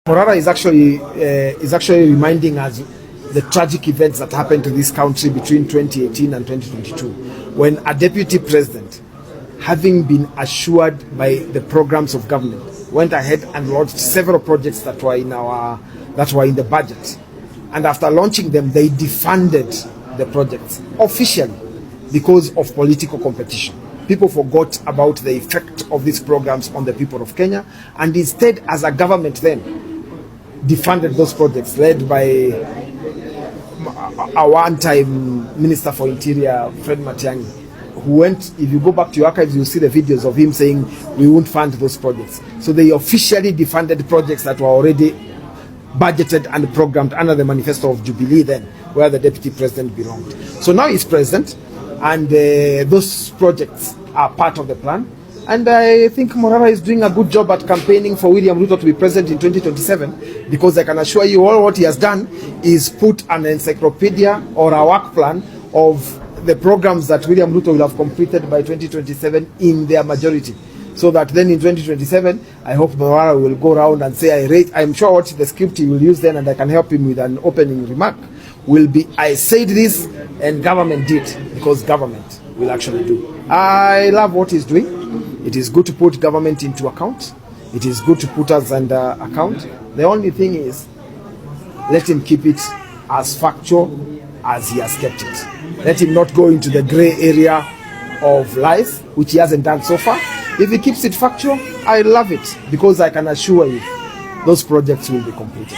Morara is actually reminding us the tragic events that happened to this country between 2018 and 2022, when a deputy president, having been assured by the programs of government, went ahead and launched several projects that were in the budget, and after launching them, they defunded the projects officially because of political competition. People forgot about the effect of these programs on the people of Kenya, and instead, as a government then, defunded those projects led by a one-time Minister for Interior, Fred Matiang'i, who went, if you go back to your archives, you'll see the videos of him saying, we won't fund those projects. So they officially defunded projects that were already budgeted and programmed under the manifesto of Jubilee then, where the deputy president belonged. So now he's president, and those projects are part of the plan. And I think Morara is doing a good job at campaigning for William Ruto to be president in 2027, because I can assure you all what he has done is put an encyclopedia or a work plan of the programs that William Ruto will have completed by 2027 in their majority. So that then in 2027, I hope Morara will go around and say, I'm sure what the script he will use then, and I can help him with an opening remark, will be, I said this and government did, because government will actually do. I love what he's doing. It is good to put government into account. It is good to put us under account. The only thing is, let him keep it as factual as he has kept it. Let him not go into the gray area of lies, which he hasn't done so far. If he keeps it factual, I love it, because I can assure you, those projects will be completed.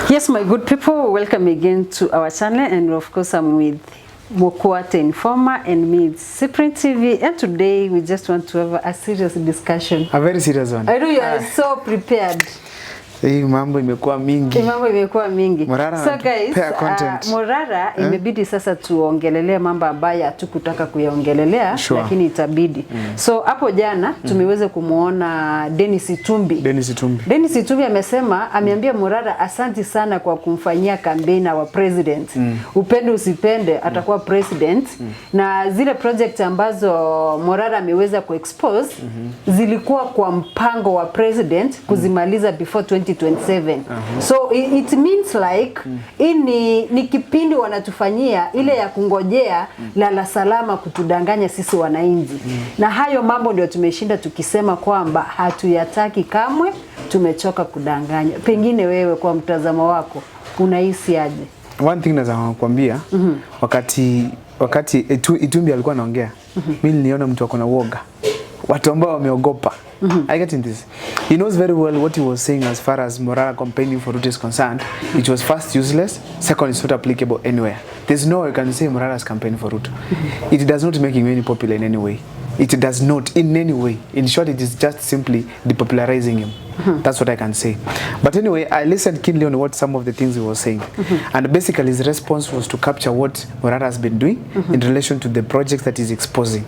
Yes, my good people, welcome again to our channel, and of course I'm with Mokwate Informer and me, Cyprian TV, and today we just want to have a serious discussion. A very serious one. I know you are so prepared. Hii mambo imekuwa mingi. Morara, so guys, Morara imebidi sasa tuongelelea mambo ambayo hatukutaka kuyaongelelea, lakini itabidi. So hapo jana tumeweza kumuona Itumbi. Itumbi amesema, ameambia Morara asanti sana kwa kumfanyia kampeni wa president. Upende usipende atakuwa president, na zile project ambazo Morara ameweza kuexpose zilikuwa kwa mpango wa president kuzimaliza before 2027. So it means like ni kipindi wanatufanyia ile ya kungojea lala salama kutudanganya sisi wananchi. Na hayo mambo ndio tumeshinda tukisema kwamba hatuyataki kamwe, tumechoka kudanganya. Pengine wewe kwa mtazamo wako unahisi aje? One thing naweza kukwambia, wakati Itumbi alikuwa anaongea, mimi niliona mtu akona uoga. Watu ambao wameogopa. I get in this. He knows very well what he was saying as far as Morara campaigning for Ruto is concerned. It was first useless, second it's not applicable anywhere. There's no way you can say Morara's campaign for Ruto. It does not make him any popular in any way. It does not in any way. In short, it is just simply depopularizing him. That's what I can say. But anyway, I listened keenly on what some of the things he was saying. And basically his response was to capture what Morara has been doing in relation to the projects that he's exposing.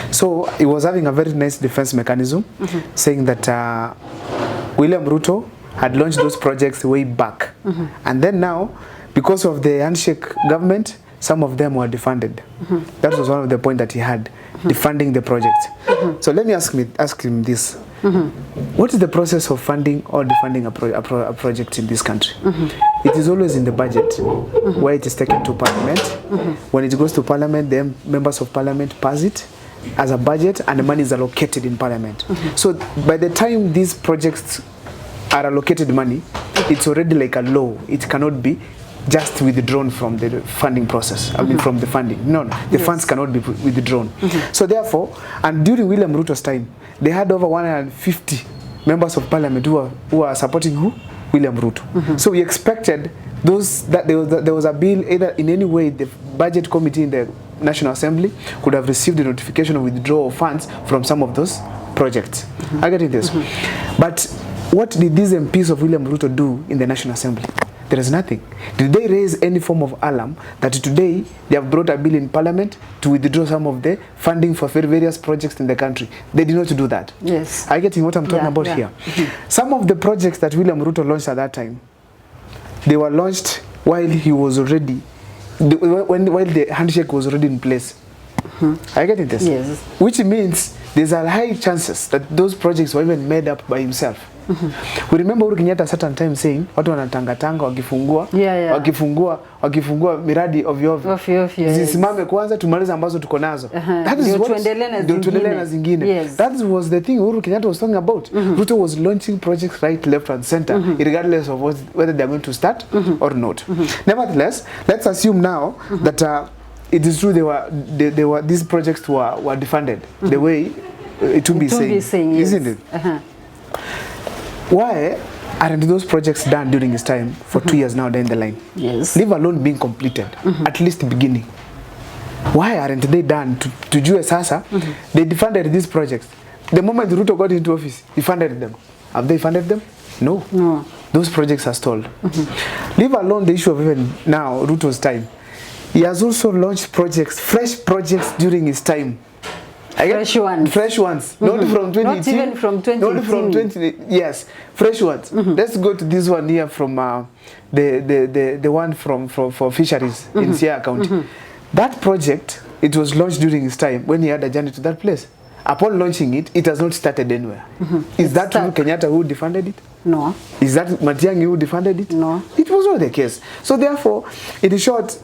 So he was having a very nice defense mechanism, saying that William Ruto had launched those projects way back. And then now, because of the handshake government, some of them were defunded. That was one of the points that he had, defunding the project. So let me ask him this. What is the process of funding or defunding a project in this country? It is always in the budget, where it is taken to parliament. When it goes to parliament, then members of parliament pass it as a budget, and the money is allocated in parliament. So by the time these projects are allocated money, it's already like a law. It cannot be just withdrawn from the funding process. I mean, from the funding. No, the funds cannot be withdrawn. So therefore, and during William Ruto's time, they had over 150 members of parliament who are supporting who? William Ruto. So we expected that there was a bill, either in any way the budget committee in the National Assembly could have received a notification of withdrawal of funds from some of those projects. I get this. But what did these MPs of William Ruto do in the National Assembly? There is nothing. Did they raise any form of alarm that today they have brought a bill in parliament to withdraw some of the funding for various projects in the country? They did not do that. Yes. Are you getting what I'm talking about here? Some of the projects that William Ruto launched at that time, they were launched while he was already, while the handshake was already in place. Are you getting this? Yes. Which means there's a high chances that those projects were even made up by himself. We remember Uhuru Kenyatta certain time saying watu wanatangatanga wakifungua miradi ovyo zisimame kwanza tumalize ambazo tuko nazo. That is what tuendelee na zingine. Yes. That was the thing Uhuru Kenyatta was talking about. Ruto was launching projects right, left and center regardless of whether they are going to start or not. Nevertheless, let's assume now that it is true these projects were defunded the way Itumbi saying, yes. Isn't it? Why aren't those projects done during his time for 2 years now down the line? Yes. Leave alone being completed, at least the beginning. Why aren't they done to Jue Sasa? They defunded these projects. The moment Ruto got into office, he funded them. Have they funded them? No. Those projects are stalled. Leave alone the issue of even now, Ruto's time. He has also launched projects, fresh projects during his time. Fresh ones. Not from 2018. Not even from 2018. Not from 20. Yes, fresh ones. Let's go to this one here from the one for fisheries in Siaya County. That project, it was launched during his time when he had a journey to that place. Upon launching it, it has not started anywhere. Is that Uhuru Kenyatta who defunded it? No. Is that Matiang'i who defunded it? No. It was not the case. So therefore, in short,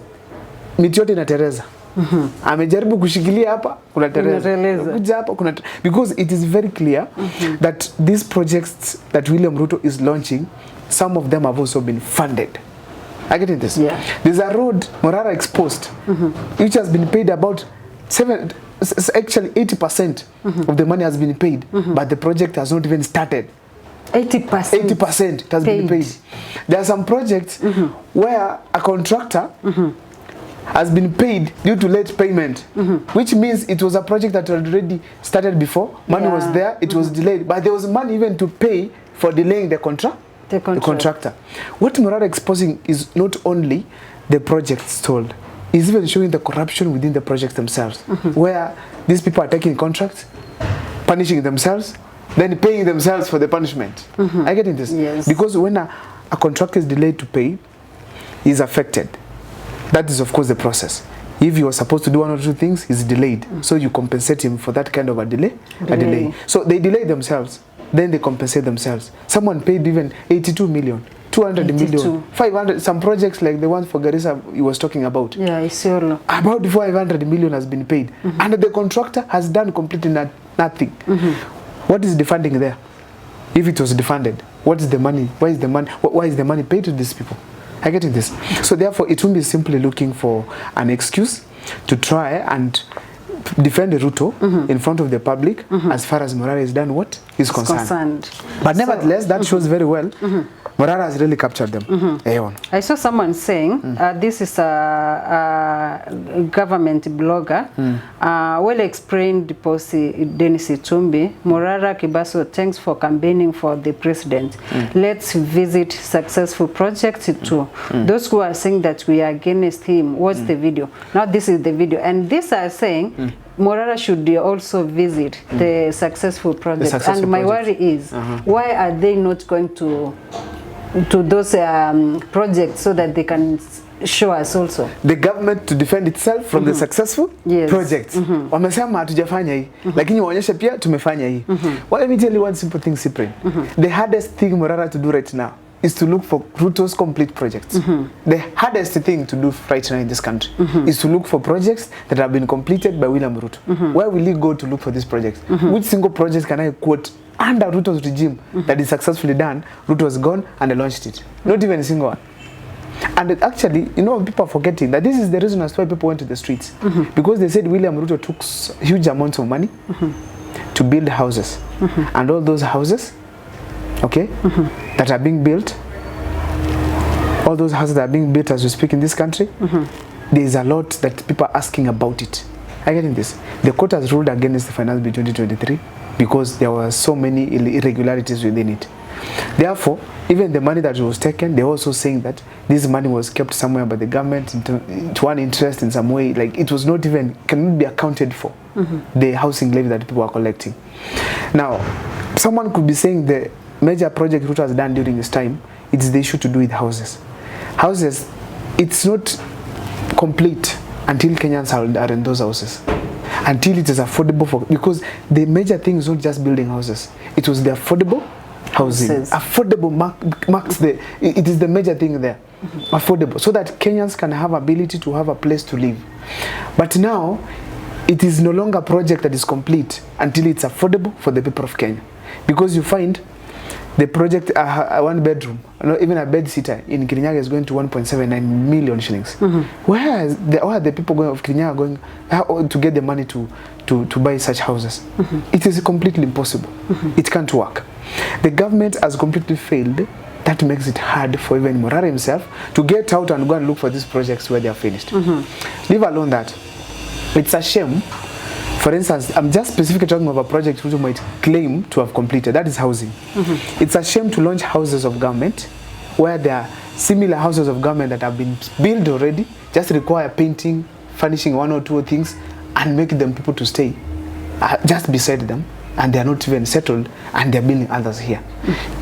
miti yote inatereza. Amejaribu kushikilia hapa kuna tereza. Kuja hapa kuna because it is very clear that these projects that William Ruto is launching, some of them have also been funded. I get this. Yeah. There's a road Morara exposed, which has been paid about 80% of the money has been paid, but the project has not even started. 80% has been paid. There are some projects where a contractor has been paid due to late payment, which means it was a project that already started before. Money was there, it was delayed, but there was money even to pay for delaying the contractor. What Morara exposing is not only the project stalled, it's even showing the corruption within the projects themselves, where these people are taking contracts, punishing themselves, then paying themselves for the punishment. I get this? Yes. Because when a contractor is delayed to pay, he is affected. That is, of course, the process. If you are supposed to do one or two things, he's delayed. So you compensate him for that kind of a delay. So they delay themselves, then they compensate themselves. Someone paid even 82 million, 200 million, 500, some projects like the one for Garissa he was talking about. Yeah, it's all. About 500 million has been paid. And the contractor has done completely nothing. What is defunding there? If it was defunded, what is the money? Why is the money paid to these people? I get this. So therefore, Itumbi is simply looking for an excuse to try and defend Ruto in front of the public as far as Morara is done what is concerned. But nevertheless, that shows very well Morara has really captured them. I saw someone saying, this is a government blogger, well-explained policy Dennis Itumbi, Morara Kebaso, thanks for campaigning for the president. Let's visit successful projects too. Those who are saying that we are against him, watch the video. Now this is the video. And these are saying, Morara should also visit the successful projects. And my worry is, why are they not going to those projects so that they can show us also? The government to defend itself from the successful projects. Wamesema hatujafanya hii, lakini waonyeshe pia tumefanya hii. Well, let me tell you one simple thing, Cyprian. The hardest thing Morara to do right now is to look for Ruto's complete projects. The hardest thing to do right now in this country is to look for projects that have been completed by William Ruto. Where will he go to look for these projects? Which single project can I quote under Ruto's regime that is successfully done? Ruto has gone and launched it. Not even a single one. And actually, you know, people are forgetting that this is the reason as to why people went to the streets. Because they said William Ruto took huge amounts of money to build houses. And all those houses, that are being built, all those houses that are being built as we speak in this country, there is a lot that people are asking about it. I get in this. The court has ruled against the finance bill 2023 because there were so many irregularities within it. Therefore, even the money that was taken, they're also saying that this money was kept somewhere by the government to one interest in some way, like it was not even, cannot be accounted for, the housing levy that people are collecting. Now, someone could be saying the major project Ruto has done during his time, it's the issue to do with houses. Houses, it's not complete until Kenyans are in those houses. Until it is affordable for, because the major thing is not just building houses. It was the affordable housing. Affordable marks it is the major thing there. Affordable, so that Kenyans can have ability to have a place to live. But now, it is no longer a project that is complete until it's affordable for the people of Kenya. Because you find the project, a one bedroom, even a bed sitter in Kirinyaga is going to 1.79 million shillings. Where are the people of Kirinyaga going to get the money to buy such houses? It is completely impossible. It can't work. The government has completely failed. That makes it hard for even Morara himself to get out and go and look for these projects where they are finished. Leave alone that. It's a shame. For instance, I'm just specifically talking of a project which you might claim to have completed. That is housing. It's a shame to launch houses of government where there are similar houses of government that have been built already, just require painting, furnishing one or two things, and make them people to stay just beside them. And they are not even settled, and they are building others here.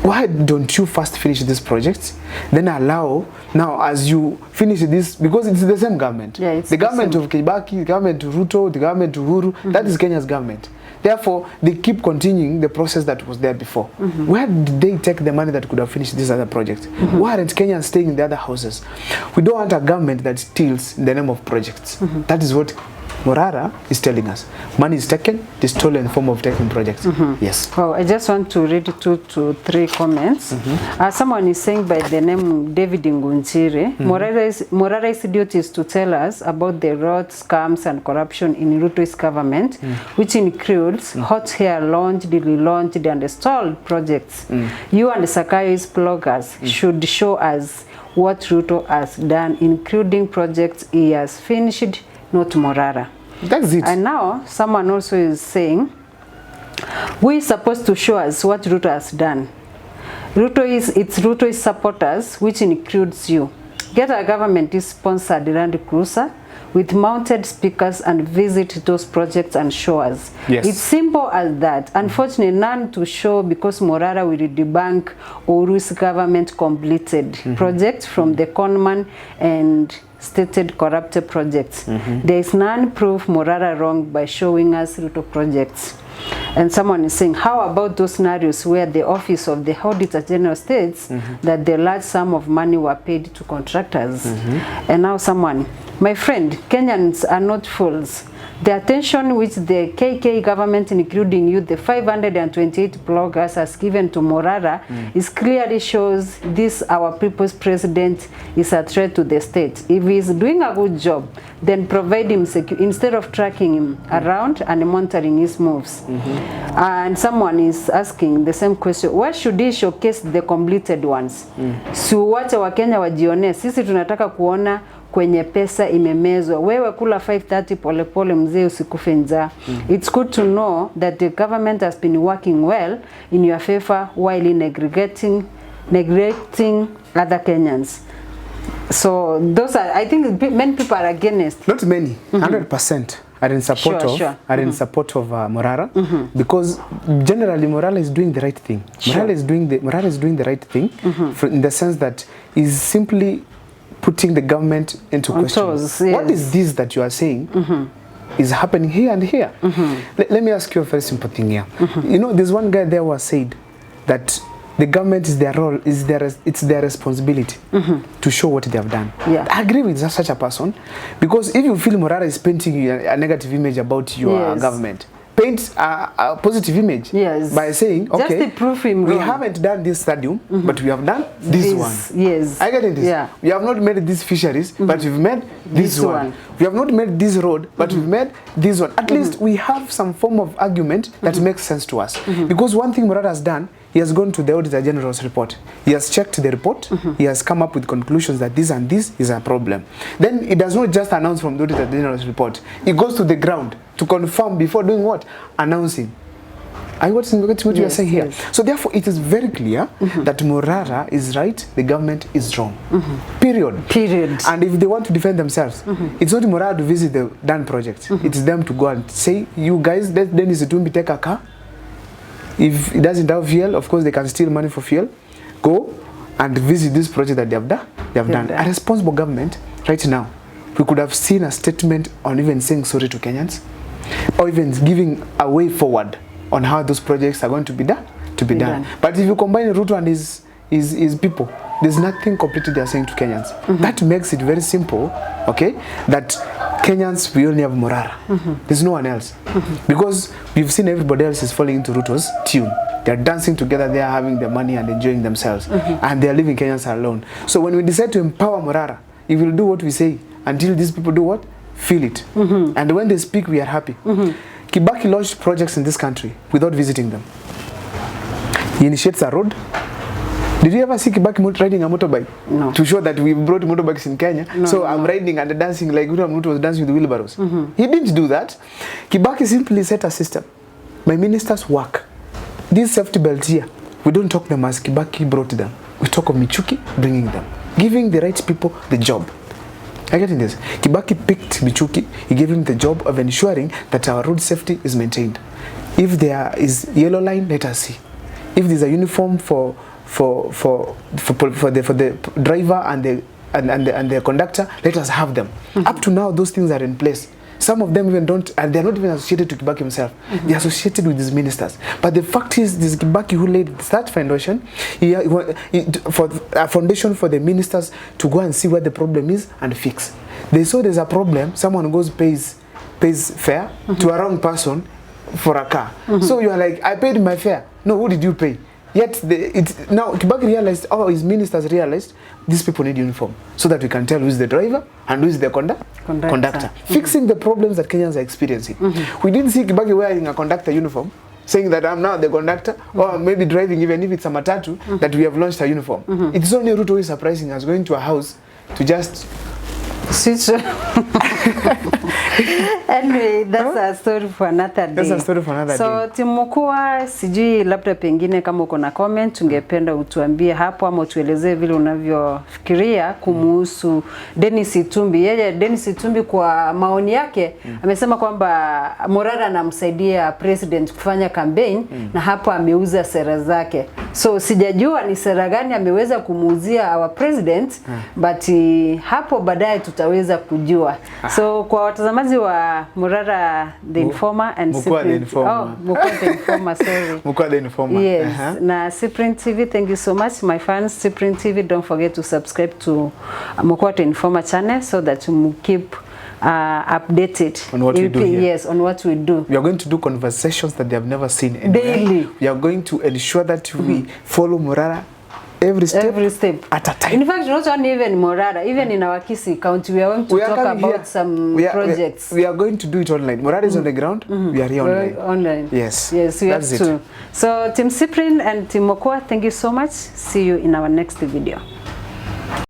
Why don't you first finish this project, then allow, now as you finish this, because it's the same government. The government of Kibaki, the government of Ruto, the government of Uhuru, that is Kenya's government. Therefore, they keep continuing the process that was there before. Where did they take the money that could have finished this other project? Why aren't Kenyans staying in the other houses? We don't want a government that steals in the name of projects. That is what Morara is telling us. Money is taken, the stolen form of taking projects. Yes. Well, I just want to read 2 to 3 comments. Someone is saying by the name David Ngunjiri, Morara's duty is to tell us about the rot, scams and corruption in Ruto's government, which includes hot hair launched, relaunched and stalled projects. You and Sakai's bloggers should show us what Ruto has done, including projects he has finished, not Morara. That's it. And now someone also is saying, we're supposed to show us what Ruto has done. It's Ruto's supporters, which includes you. Get a government-sponsored Land Cruiser with mounted speakers and visit those projects and show us. It's simple as that. Unfortunately, none to show because Morara will debunk Uru's government completed projects from the conman and stated corrupted projects. There is none proof Morara wrong by showing us Ruto projects. And someone is saying, how about those scenarios where the office of the Auditor General states that the large sum of money were paid to contractors? And now someone, my friend, Kenyans are not fools. The attention which the KK government, including you, the 528 bloggers, has given to Morara is clearly shows this our people's president is a threat to the state. If he is doing a good job, then provide him instead of tracking him around and monitoring his moves. And someone is asking the same question, why should he showcase the completed ones? So wacha Wakenya wajione, sisi tunataka kuona kwenye pesa imemezwa. Wewe kula 530 pole pole mzee usikufe njaa. It's good to know that the government has been working well in your favor while neglecting other Kenyans. So those are, I think many people are against. Not many, 100% are in support are in support of Morara, because generally Morara is doing the right thing. Morara is doing the right thing in the sense that is simply putting the government into question. What is this that you are saying is happening here and here? Let me ask you a very simple thing here. You know, there's one guy there who has said that the government is their role, it's their responsibility to show what they have done. I agree with such a person, because if you feel Morara is painting a negative image about your government, paint a positive image by saying, okay, just prove him we haven't done this stadium, but we have done this one. I get this. We have not made these fisheries, but we've made this one. We have not made this road, but we've made this one. At least we have some form of argument that makes sense to us. Because one thing Morara has done, he has gone to the Auditor General's report. He has checked the report. He has come up with conclusions that this and this is a problem. Then he does not just announce from the Auditor General's report. He goes to the ground to confirm before doing what? Announcing. I want to get what you are saying here. So therefore, it is very clear that Morara is right, the government is wrong. Period. And if they want to defend themselves, it's not Morara to visit the done project. It's them to go and say, you guys, let Dennis Itumbi take a car. If it doesn't have fuel, of course they can steal money for fuel. Go and visit this project that they have done. A responsible government right now, we could have seen a statement on even saying sorry to Kenyans, or even giving a way forward on how those projects are going to be done. to be done. But if you combine Ruto and his people, there's nothing completely they are saying to Kenyans. That makes it very simple, okay, that Kenyans, we only have Morara. There's no one else. Because we've seen everybody else is falling into Ruto's tune. They're dancing together, they are having their money and enjoying themselves. And they're leaving Kenyans alone. So when we decide to empower Morara, he will do what we say until these people do what? Feel it. And when they speak, we are happy. Kibaki launched projects in this country without visiting them. He initiates a road. Did you ever see Kibaki riding a motorbike? No. To show that we brought motorbikes in Kenya. No, so I'm riding and dancing like Ruto was dancing with wheelbarrows. He didn't do that. Kibaki simply set a system. My ministers work. These safety belts here, we don't talk them as Kibaki brought them. We talk of Michuki bringing them. Giving the right people the job. I get in this. Kibaki picked Michuki. He gave him the job of ensuring that our road safety is maintained. If there is yellow line, let us see. If there's a uniform for the driver and the conductor, let us have them. Up to now, those things are in place. Some of them even don't, and they're not even associated to Kibaki himself. They're associated with his ministers. But the fact is, this Kibaki who laid that foundation, for a foundation for the ministers to go and see where the problem is and fix. They saw there's a problem, someone goes pays fare to a wrong person for a car. So you are like, I paid my fare. No, who did you pay? Yet now Kibaki realized, his ministers realized, these people need uniform so that we can tell who is the driver and who is the conductor. Fixing the problems that Kenyans are experiencing. We didn't see Kibaki wearing a conductor uniform, saying that I'm now the conductor, or maybe driving, even if it's a matatu, that we have launched a uniform. It's only Ruto who is surprising us, going to a house to just... Anyway, that's a story for another day. That's a story for another day. So Timokua, sijui labda pengine kama uko na comment ungependa utuambie hapo ama utuelezee vile unavyofikiria kumuhusu Dennis Itumbi. Yeye Dennis Itumbi kwa maoni yake amesema kwamba Morara anamsaidia president kufanya campaign na hapo ameuza sera zake. So sijajua ni sera gani ameweza kumuuzia our president, but hapo baadaye tutaweza kujua. So kwa watazamaji wa Morara the Informer and Mukua the Informer. Mukua the Informer, sorry. Mukua the Informer. Yes. Na Cyprian TV, thank you so much. My fans, Cyprian TV, don't forget to subscribe to Mukua the Informer channel so that you keep updated on what we do here. Yes, on what we do. We are going to do conversations that they have never seen anywhere. Daily. We are going to ensure that we follow Morara every step at a time. In fact, not only even Morara, even in our Kisii County, we are going to talk about some projects. We are going to do it online. Morara is on the ground. We are here online. Online. Yes. Yes, we have to. So, Team Cyprian and Team Mokua, thank you so much. See you in our next video.